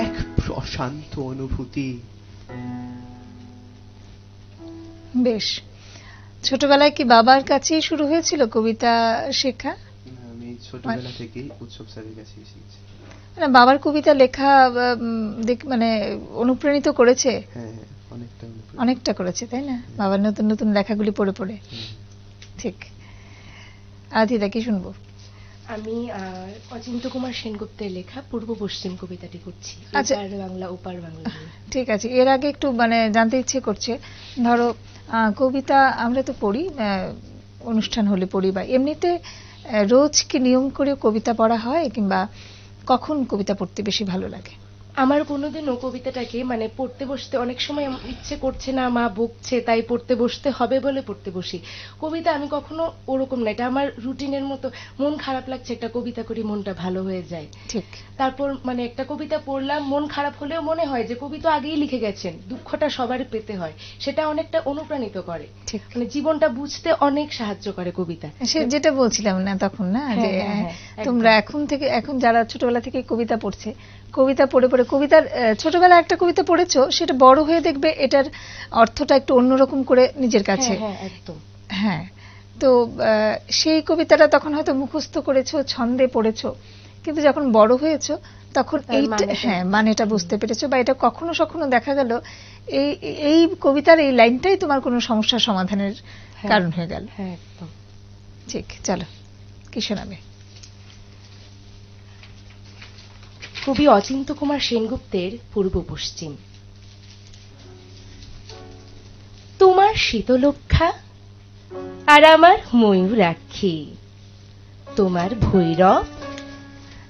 এক প্রশান্ত অনুভূতি। বেশ। ছোটবেলায় কি বাবার কাছেই শুরু হয়েছিল কবিতা শেখা? আমি ছোটবেলা থেকেই উৎসব স্যারের কাছে শিখেছি। বাবার কবিতা লেখা মানে অনুপ্রাণিত করেছে? হ্যাঁ, অনেকটা করেছে, তাই না? বাবার নতুন নতুন লেখাগুলি পড়ে পড়ে। ঠিক। আদিদা, কি শুনবো? আমি অচিন্ত কুমার সেনগুপ্তের লেখা পূর্ব পশ্চিম কবিতাটি করছি। আচ্ছা, বাংলা ওপার বাংলা। ঠিক আছে। এর আগে একটু মানে জানতে ইচ্ছে করছে, ধরো কবিতা আমরা তো পড়ি, অনুষ্ঠান হলে পড়ি, বা এমনিতে রোজ কি নিয়ম করে কবিতা পড়া হয়, কিংবা কখন কবিতা পড়তে বেশি ভালো লাগে? আমার কোনোদিনও কবিতাটাকে মানে পড়তে বসতে অনেক সময় ইচ্ছে করছে না, মা বকছে তাই পড়তে বসতে হবে বলে পড়তে বসি। কবিতা আমি কখনো ওরকম না, এটা আমার রুটিনের মতো। মন খারাপ লাগছে, একটা কবিতা করি, মনটা ভালো হয়ে যায়। ঠিক। তারপর মানে একটা কবিতা পড়লাম, মন খারাপ হলেও মনে হয় যে কবি তো আগেই লিখে গেছেন, দুঃখটা সবার পেতে হয়, সেটা অনেকটা অনুপ্রাণিত করে। ঠিক। মানে জীবনটা বুঝতে অনেক সাহায্য করে কবিতা। সে যেটা বলছিলাম না তখন, না যে তোমরা এখন যারা ছোটবেলা থেকে কবিতা পড়ছে, কবিতা পড়ে পড়ে, কবিতার ছোটবেলায় একটা কবিতা পড়েছো, সেটা বড় হয়ে দেখবে এটার অর্থটা একটু অন্যরকম করে নিজের কাছে। একদম। হ্যাঁ, তো সেই কবিতাটা তখন হয়তো মুখস্থ করেছো, ছন্দে পড়েছো, কিন্তু যখন বড় হয়েছো তখন মানেটা বুঝতে পেরেছো, বা এটা কখনো কখনো দেখা গেল এই কবিতার এই লাইনটাই তোমার কোনো সমস্যার সমাধানের কারণ হয়ে গেল। একদম ঠিক। চলো, কি শোনাবে? কবি অচিন্ত কুমার সেনগুপ্তের পূর্ব পশ্চিম। তোমার শীতলক্ষা আর আমার ময়ূরাক্ষী, তোমার ভৈরব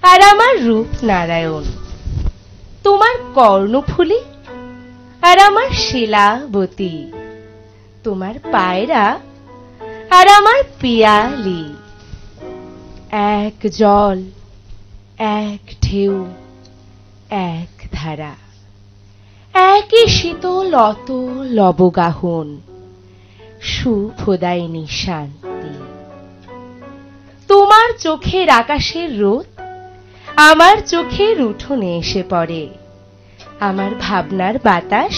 আর আমার রূপ নারায়ণ, তোমার কর্ণফুলী আর আমার শিলাবতী, তোমার পায়রা আর আমার পিয়ালি, এক জল, এক ঢেউ, এক ধারা, একই শীতল অতল অবগাহন, শুভদায়িনী শান্তি। তোমার চোখের আকাশের রোদ আমার চোখের উঠোনে এসে পড়ে, আমার ভাবনার বাতাস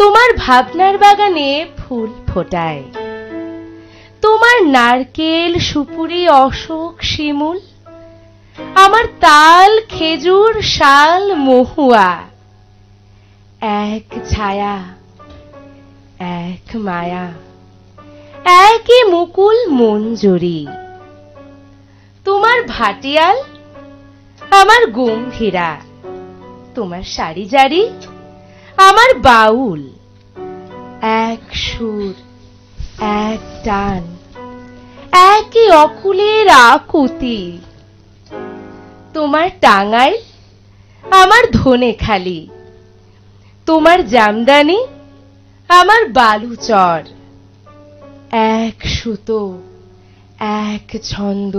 তোমার ভাবনার বাগানে ফুল ফোটায়, তোমার নারকেল সুপুরি অশোক শিমুল, আমার তাল খেজুর শাল মহুয়া, এক ছায়া, এক মায়া, একই মুকুল মঞ্জরি। তোমার ভাটিয়াল আমার গম্ভীরা, তোমার সারি জারি আমার বাউল, এক সুর এক টান, একই অকুলের আকুতি। তোমার টাঙ্গাইল আমার ধনে খালি, তোমার জামদানি আমার বালুচর, এক সুতো এক ছন্দ,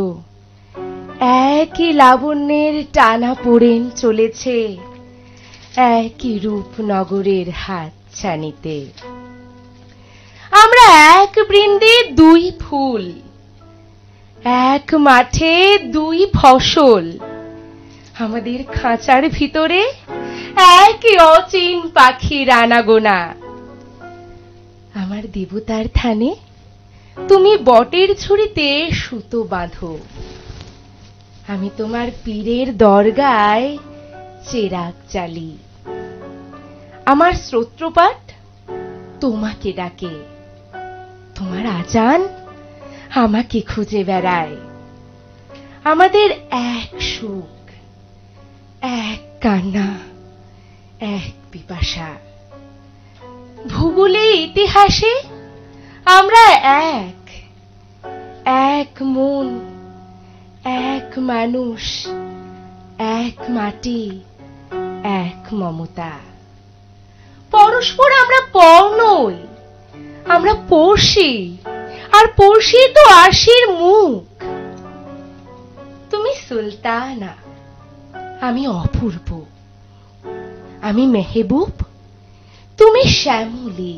একই লাবণ্যের টানা পড়েন চলেছে একই রূপনগরের হাত ছানিতে। আমরা এক বৃন্দে দুই ফুল, এক মাঠে দুই ফসল, আমাদের খাঁচার ভিতরে একই অচিন পাখির আনাগোনা। আমার দেবতার থানে তুমি বটের ঝুড়িতে সুতো বাঁধো, আমি তোমার পীরের দরগায় চেরাগ জ্বালি। আমার স্তোত্রপাঠ তোমাকে ডাকে, তোমার আজান আমাকে খুঁজে বেড়ায়। আমাদের এক সুখ, এক কান্না, এক পিপাসা। ভূগোলে ইতিহাসে আমরা এক, এক মন, এক মানুষ, এক মাটি, এক মমতা। পরস্পর আমরা পর নই, আমরা পড়শি, আর পড়শি তো আশির মুখ। তুমি সুলতানা, আমি অপূর্ব, আমি মেহবুব, তুমি শ্যামলী।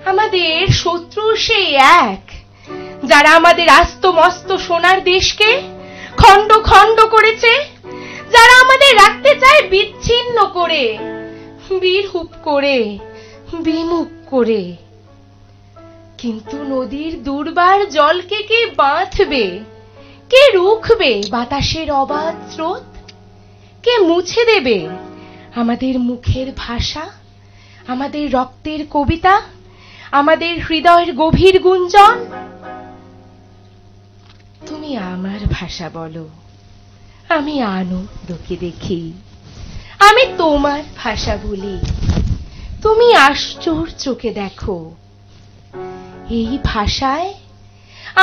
আমাদের শত্রু সেই এক, যারা আমাদের আস্ত মস্ত সোনার দেশকে খণ্ড খণ্ড করেছে, যারা আমাদের রাখতে চায় বিচ্ছিন্ন করে, বিরূপ করে, বিমুখ করে। কিন্তু নদীর দুর্বার জলকে কে বাঁধবে, কে রুখবে বাতাসের অবাধ স্রোত, কে মুছে দেবে আমাদের মুখের ভাষা, আমাদের রক্তের কবিতা, আমাদের হৃদয়ের গভীর গুঞ্জন? তুমি আমার ভাষা বলো, আমি আনন্দকে দেখি। আমি তোমার ভাষা বলি, তুমি আশ্চর্যকে দেখো। এই ভাষায়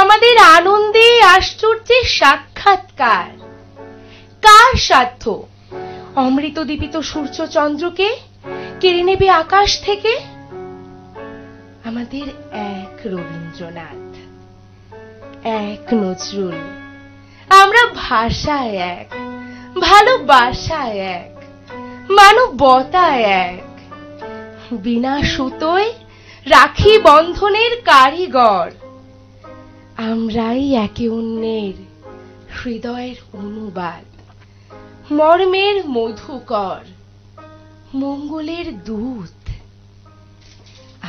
আমাদের আনন্দে আশ্চর্যের সাক্ষাৎকার। কার সাধ্য অমৃত দীপিত সূর্য চন্দ্রকে কেড়ে নেবে আকাশ থেকে? আমাদের এক রবীন্দ্রনাথ, এক নজরুল। আমরা ভাষায় এক, ভালোবাসায় এক, মানবতায় এক। বিনা সুতোয় রাখি বন্ধনের কারিগর। আমরাই একে অন্যের হৃদয়ের অনুবাদ, মর্মের মধুকর, মঙ্গলের দূত।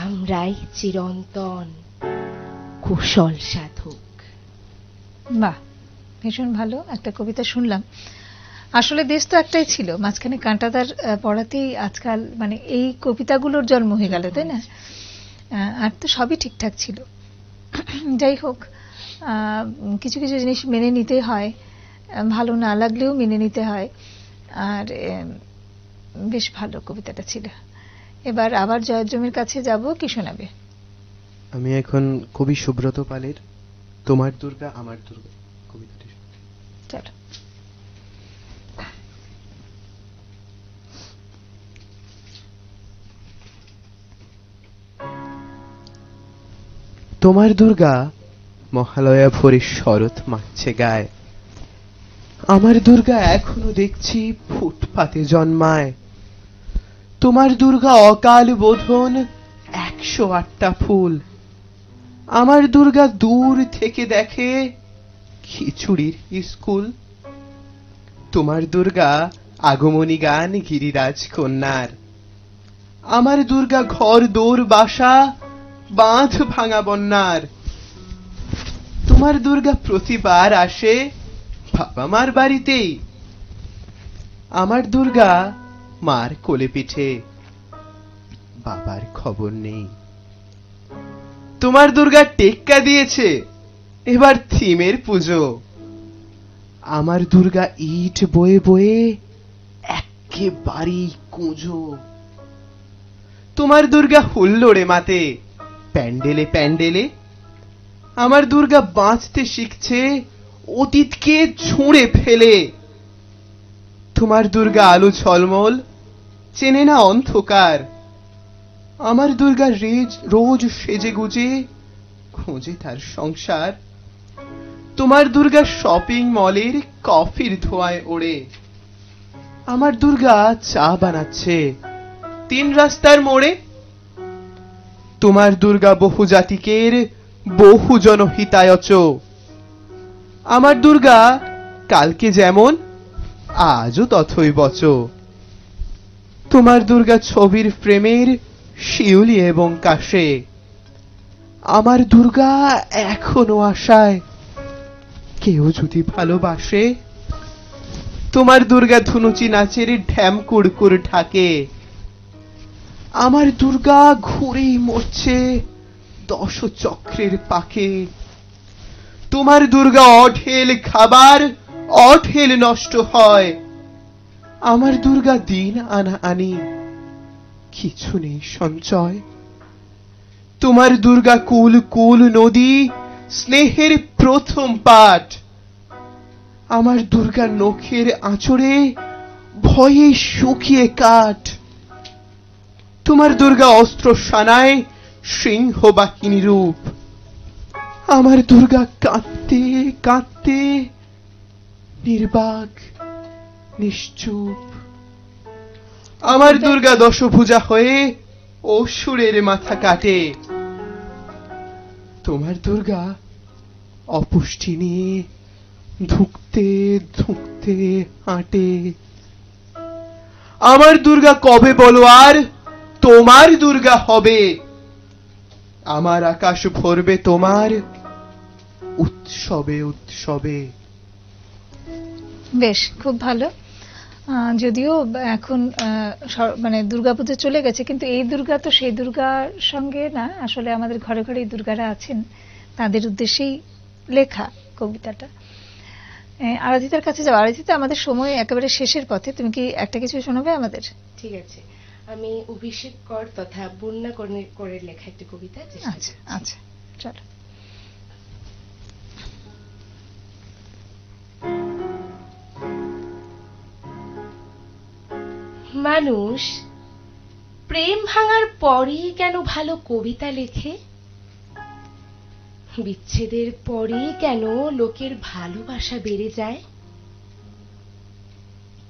আমরাই চিরন্তন কুশল সাধক। বাহ, ভীষণ ভালো একটা কবিতা শুনলাম। আসলে দেশ তো একটাই ছিল, মাঝখানে কাঁটাতার পড়াতেই আজকাল মানে এই কবিতাগুলোর জন্ম হয়ে গেল, তাই না? আর তো সবই ঠিকঠাক ছিল। যাই হোক, কিছু কিছু জিনিস মেনে নিতে হয়, ভালো না লাগলেও মেনে নিতে হয়। আর বেশ ভালো কবিতাটা ছিল। এবার আবার জয়জমের কাছে যাব, কি শোনাবে? আমি এখন কবি সুব্রত পালের তোমার দুর্গা আমার দুর্গা কবিতাটি। চলো। তোমার দুর্গা মহালয়া ভরে শরৎ মারছে গায়ে, আমার দুর্গা এখনো দেখছি ফুটপাতে জন্মায়। তোমার দুর্গা অকাল বোধন 108টা ফুল, আমার দুর্গা দূর থেকে দেখে খিচুড়ির স্কুল। তোমার দুর্গা আগমনী গান গিরিরাজ কন্যার, আমার দুর্গা ঘর দৌড় বাসা বাঁধ ভাঙা বন্যার। তোমার দুর্গা প্রতিবার আসে বাবা মার বাড়িতেই, আমার দুর্গা মার কোলে পিঠে, বাবার খবর নেই। তোমার দুর্গা টেক্কা দিয়েছে এবার থিমের পুজো, আমার দুর্গা ইট বয়ে বয়ে একেবারেই কুঁজো। তোমার দুর্গা হুল্লোড়ে মাতে প্যান্ডেলে প্যান্ডেলে। আমার দুর্গা বাঁচতে শিখছে অতীতকে ছুঁড়ে ফেলে। তোমার দুর্গা আলো ঝলমল, চেনে না অন্ধকার। আমার দুর্গা রোজ সেজে গুজে খোঁজে তার সংসার। তোমার দুর্গা শপিং মলের কফির ধোঁয়ায় ওড়ে। আমার দুর্গা চা বানাচ্ছে 3 রাস্তার মোড়ে। তোমার দুর্গা বহু জাতিকের বহু জনহিতায়চ। আমার দুর্গা কালকে যেমন আজও তথই বচ। তোমার দুর্গা ছবির ফ্রেমের শিউলি এবং কাশে। আমার দুর্গা এখনো আশায় কেউ যদি ভালোবাসে। তোমার দুর্গা ধুনুচি নাচের ঢ্যাম কুড়কুর ঢাকে। আমার দুর্গা ঘুরেই মরছে 10 চক্রের পাকে। তোমার দুর্গা অঢেল খাবার অঢেল নষ্ট হয়। আমার দুর্গা দিন আনা আনি কিছু নেই সঞ্চয়। তোমার দুর্গা কুল কুল নদী স্নেহের প্রথম পাঠ। আমার দুর্গা নখের আঁচড়ে ভয়ে শুকিয়ে কাঠ। তোমার দুর্গা অস্ত্র সানায় সিংহ বাহিনী রূপ। আমার দুর্গা কাঁদতে কাঁদতে নির্বাক নিশ্চুপ। আমার দুর্গা দশভুজা হয়ে অসুরের মাথা কাটে। তোমার দুর্গা অপুষ্টি নিয়ে ধুকতে ধুকতে হাঁটে। আমার দুর্গা কবে বলো আর তোমার দুর্গা হবে। আমার আকাশ ভরবে তোমার উৎসবে উৎসবে। বেশ, খুব ভালো। যদিও এখন মানে দুর্গাপুজো চলে গেছে, কিন্তু এই দুর্গা তো সেই দুর্গার সঙ্গে না, আসলে আমাদের ঘরে ঘরে দুর্গারা আছেন, তাদের উদ্দেশ্যেই লেখা কবিতাটা। আরাধিতার কাছে যাও। আরাধিতা, আমাদের সময় একেবারে শেষের পথে, তুমি কি একটা কিছু শোনাবে আমাদের? ঠিক আছে, আমি অভিষেক কর তথা বন্যা করে লেখা একটি কবিতা। আচ্ছা আচ্ছা, চলো। মানুষ প্রেম ভাঙার পরে কেন ভালো কবিতা লেখে? বিচ্ছেদের পরে কেন লোকের ভালোবাসা বেড়ে যায়?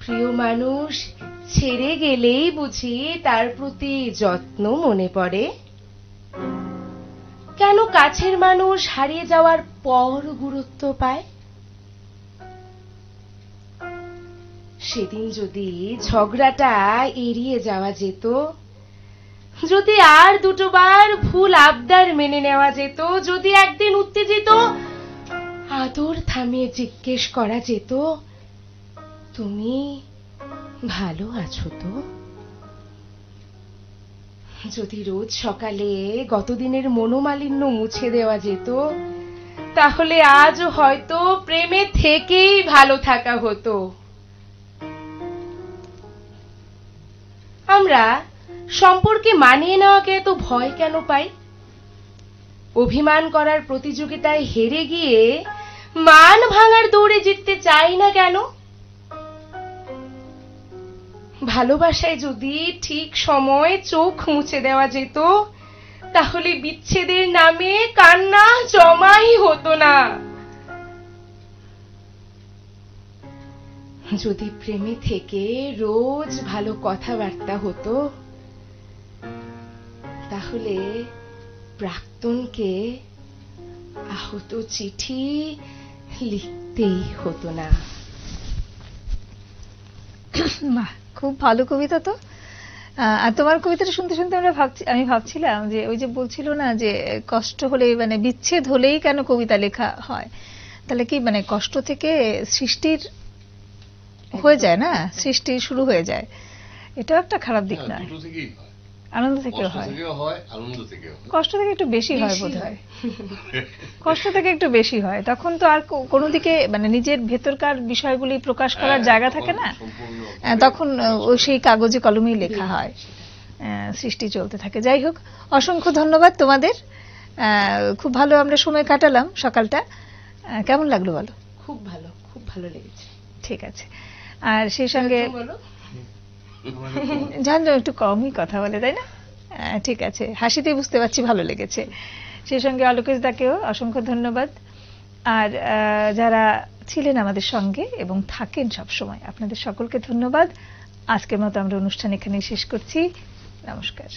প্রিয় মানুষ ছেড়ে গেলেই বুঝি তার প্রতি যত্ন মনে পড়ে? কেন কাছের মানুষ হারিয়ে যাওয়ার পর গুরুত্ব পায়? সেদিন যদি ঝগড়াটা এড়িয়ে যাওয়া যেত, যদি আর দুটোবার ভুল আবদার মেনে নেওয়া যেত, যদি একদিন উত্তেজিত আদর থামিয়ে জিজ্ঞেস করা যেত, তুমি ভালো আছো তো? যদি রোজ সকালে গতদিনের মনোমালিন্য মুছে দেওয়া যেত, তাহলে আজ হয়তো প্রেমে থেকেই ভালো থাকা হতো। আমরা সম্পর্কে মানিয়ে নেওয়াকে এত ভয় কেন পাই? অভিমান করার প্রতিযোগিতায় হেরে গিয়ে মান ভাঙার দৌড়ে জিততে চাই না কেন? ভালোবাসায় যদি ঠিক সময়ে চোখ মুছে দেওয়া যেত, তাহলে বিচ্ছেদের নামে কান্না জমাই হতো না। যদি প্রেমে থেকে রোজ ভালো কথাবার্তা হতো, তাহলে প্রাক্তনকে আহত চিঠি লিখতেই হতো না। বাহ, খুব ভালো কবিতা তো। আর তোমার কবিতাটা শুনতে শুনতে আমি ভাবছিলাম যে ওই যে বলছিল না যে কষ্ট হলেই, মানে বিচ্ছেদ হলেই কেন কবিতা লেখা হয়, তাহলে কি মানে কষ্ট থেকে সৃষ্টির হয়ে যায় না, সৃষ্টি শুরু হয়ে যায়। এটাও একটা খারাপ দিক নয়। আনন্দ থেকেও কষ্ট হয়, থেকেও হয়, আনন্দ থেকেও হয়। কষ্ট থেকে একটু বেশি হয় বেশি বোধ হয়, হয়। কষ্ট থেকে একটু বেশি হয়। তখন তো আর কোনো দিকে মানে নিজের ভেতরকার বিষয়গুলি প্রকাশ করার জায়গা থাকে না, তখন সেই কাগজে কলমেই লেখা হয়, সৃষ্টি চলতে থাকে। যাই হোক, অসংখ্য ধন্যবাদ তোমাদের। খুব ভালো আমরা সময় কাটালাম সকালটা। কেমন লাগলো বলো? খুব ভালো, খুব ভালো লেগেছে। ঠিক আছে। আর সেই সঙ্গে তুমি বলো। জানলো একটু কমই কথা বলে, তাই না? ঠিক আছে, হাসিতেই বুঝতে পারছি ভালো লেগেছে। সেই সঙ্গে অলোকেশ দাকেও অসংখ্য ধন্যবাদ। আর যারা ছিলেন আমাদের সঙ্গে এবং থাকেন সব সময়, আপনাদের সকলকে ধন্যবাদ। আজকের মতো আমরা অনুষ্ঠান এখানেই শেষ করছি। নমস্কার।